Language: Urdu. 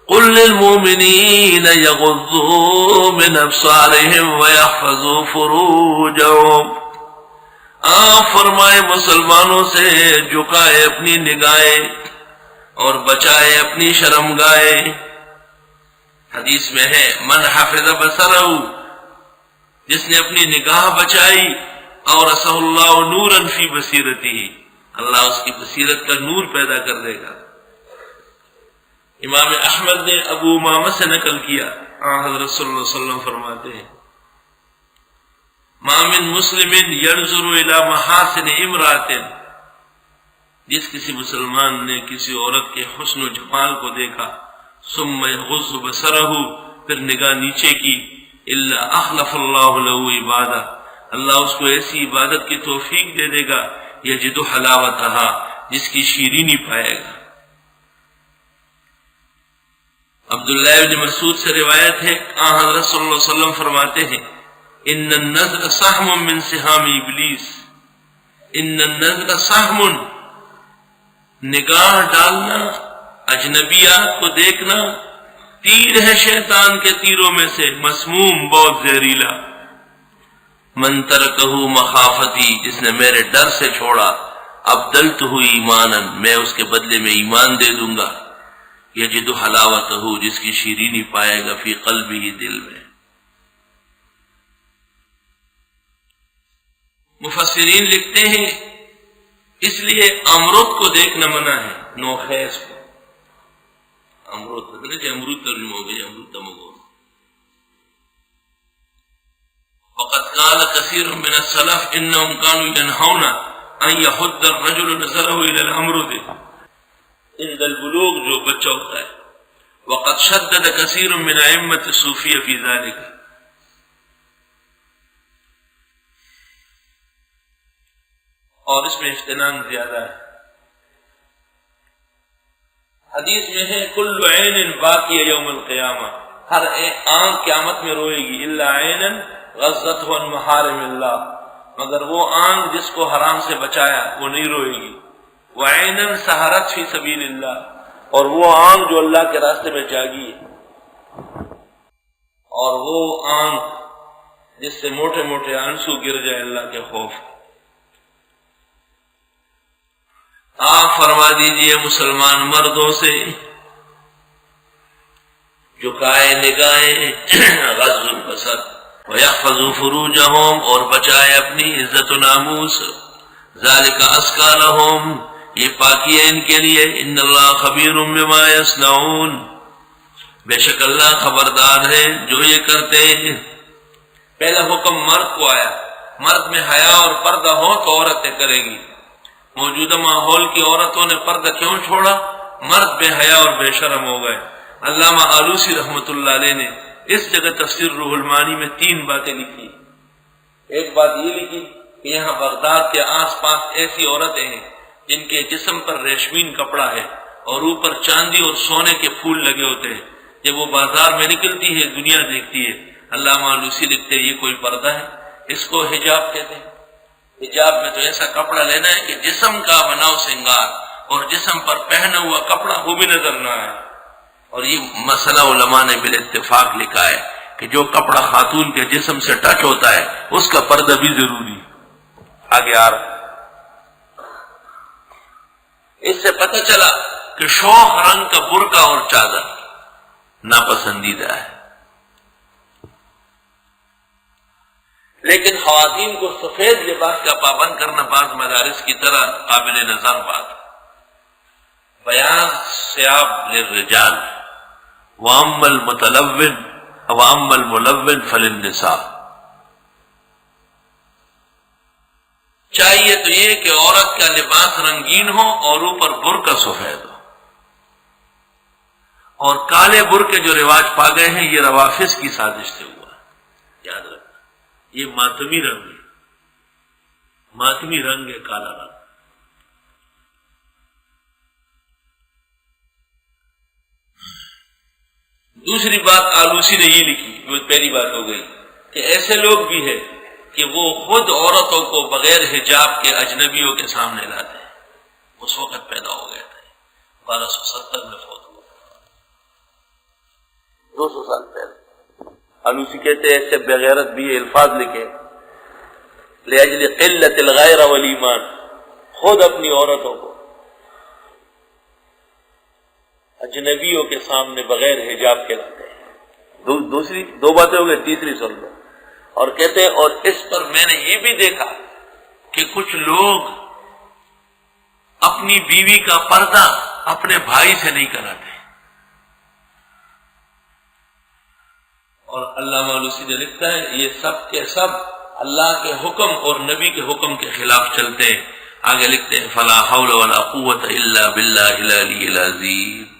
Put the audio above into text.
قل للمؤمنین یغضوا من ابصارہم ویحفظوا فروجہم، آپ فرمائے مسلمانوں سے جھکائے اپنی نگاہیں اور بچائے اپنی شرمگاہیں۔ حدیث میں ہے من حفظ بصرہ، جس نے اپنی نگاہ بچائی، اورثہ اللہ نورا فی بصیرتہ، اللہ اس کی بصیرت کا نور پیدا کر دے گا۔ امام احمد نے ابو امامہ سے نقل کیا، حضرت صلی اللہ علیہ وسلم فرماتے ہیں ما من مسلم ينظر الى محاسن امرأۃ، جس کسی مسلمان نے کسی عورت کے حسن و جمال کو دیکھا، ثم يغض بصرہ، پھر نگاہ نیچے کی، الا اخلف اللہ له عبادہ، اللہ اس کو ایسی عبادت کی توفیق دے دے گا، یجد حلاوتہا، جس کی شیرینی پائے گا۔ عبداللہ بن مسعود سے روایت ہے، حضرت صلی اللہ علیہ وسلم فرماتے ہیں ان النظر سهم من سہام ابلیس، ان النظر سهم، نگاہ ڈالنا، اجنبیات کو دیکھنا تیر ہے شیطان کے تیروں میں سے، مسموم، بہت زہریلا۔ من ترکہ مخافتی، جس نے میرے ڈر سے چھوڑا، ابدلتہ ایمانا، میں اس کے بدلے میں ایمان دے دوں گا، یجد حلاوتہ، جس کی شیرینی پائے گا، فی قلبہ، دل میں۔ مفسرین لکھتے ہیں اس لیے امرود کو دیکھنا منع ہے، نوخیز کو، امرود امرود ترجمہ ہو گئی، امرود تمغو۔ وقد قال كثير من السلف انهم كانوا ينهون ان يحد الرجل نظره الى الامرود عند البلوغ، جو بچہ ہوتا ہے۔ وقد شدد كثير من ائمة الصوفية في ذلك، اور اس میں اجتناب زیادہ ہے۔ حدیث میں ہے کل عین باقی یوم القیامہ، ہر ایک آنکھ قیامت میں روئے گی، الا عینا غضته عن محارم اللہ، مگر وہ آنکھ جس کو حرام سے بچایا وہ نہیں روئے گی۔ وعینا سہرت فی سبیل اللہ، اور وہ آنکھ جو اللہ کے راستے میں جاگی ہے، اور وہ آنکھ جس سے موٹے موٹے آنسو گر جائے اللہ کے خوف۔ آپ فرما دیجئے مسلمان مردوں سے جھکائے نگاہیں، غض البصر، وَيَحْفَظُوا فُرُوجَهُمْ، اور بچائے اپنی عزت و ناموس، ذَلِكَ أَزْكَىٰ لَهُمْ، یہ پاکی ہے ان کے لیے، إِنَّ اللَّهَ خَبِيرٌ بِمَا يَصْنَعُونَ، بے شک اللہ خبردار ہے جو یہ کرتے ہیں۔ پہلا حکم مرد کو آیا، مرد میں حیا اور پردہ ہو تو عورتیں کرے گی۔ موجودہ ماحول کی عورتوں نے پردہ کیوں چھوڑا؟ مرد بے حیا اور بے شرم ہو گئے۔ علامہ آلوسی رحمۃ اللہ علیہ نے اس جگہ تفسیر روح المعانی میں 3 باتیں لکھی۔ ایک بات یہ لکھی کہ یہاں بغداد کے آس پاس ایسی عورتیں ہیں جن کے جسم پر ریشمین کپڑا ہے اور اوپر چاندی اور سونے کے پھول لگے ہوتے ہیں، جب وہ بازار میں نکلتی ہے دنیا دیکھتی ہے۔ علامہ آلوسی لکھتے ہیں یہ کوئی پردہ ہے؟ اس کو حجاب کہتے ہیں۔ حجاب میں تو ایسا کپڑا لینا ہے کہ جسم کا بناؤ سنگار اور جسم پر پہنا ہوا کپڑا وہ بھی نظر نہ آئے۔ اور یہ مسئلہ علماء نے بالاتفاق لکھا ہے کہ جو کپڑا خاتون کے جسم سے ٹچ ہوتا ہے اس کا پردہ بھی ضروری۔ آگے آ رہا، اس سے پتہ چلا کہ شوخ رنگ کا برقع اور چادر ناپسندیدہ ہے، لیکن خواتین کو سفید لباس کا پابند کرنا بعض مدارس کی طرح قابل نظر بات۔ بیاض ثياب للرجال واما المتلون واما الملون فللنساء، چاہیے تو یہ کہ عورت کا لباس رنگین ہو اور اوپر برقع سفید ہو، اور کالے برقعے جو رواج پا گئے ہیں یہ روافظ کی سازش سے ہوا ہے، یاد رکھنا یہ ماتمی رنگ ہے، ماتمی رنگ ہے کالا رنگ۔ دوسری بات آلوسی نے یہ لکھی، وہ پہلی بات ہو گئی کہ ایسے لوگ بھی ہیں کہ وہ خود عورتوں کو بغیر حجاب کے اجنبیوں کے سامنے لاتے ہیں۔ اس وقت پیدا ہو گیا تھا، 1270 میں فوت ہوا۔ 200 سال پہلے۔ آلوسی کہتے ہیں ایسے بغیرت بھی یہ الفاظ لکھے، لأجل قلت الغیر والایمان، خود اپنی عورتوں کو اجنبیوں کے سامنے بغیر حجاب کے لاتے ہیں۔ دوسری دو باتیں ہو گئی، تیسری سن لو۔ اور کہتے ہیں اور اس پر میں نے یہ بھی دیکھا کہ کچھ لوگ اپنی بیوی کا پردہ اپنے بھائی سے نہیں کراتے، اور علامہ آلوسی نے لکھتا ہے یہ سب کے سب اللہ کے حکم اور نبی کے حکم کے خلاف چلتے ہیں۔ آگے لکھتے ہیں فلا حول ولا قوت الا باللہ العلی العظیم۔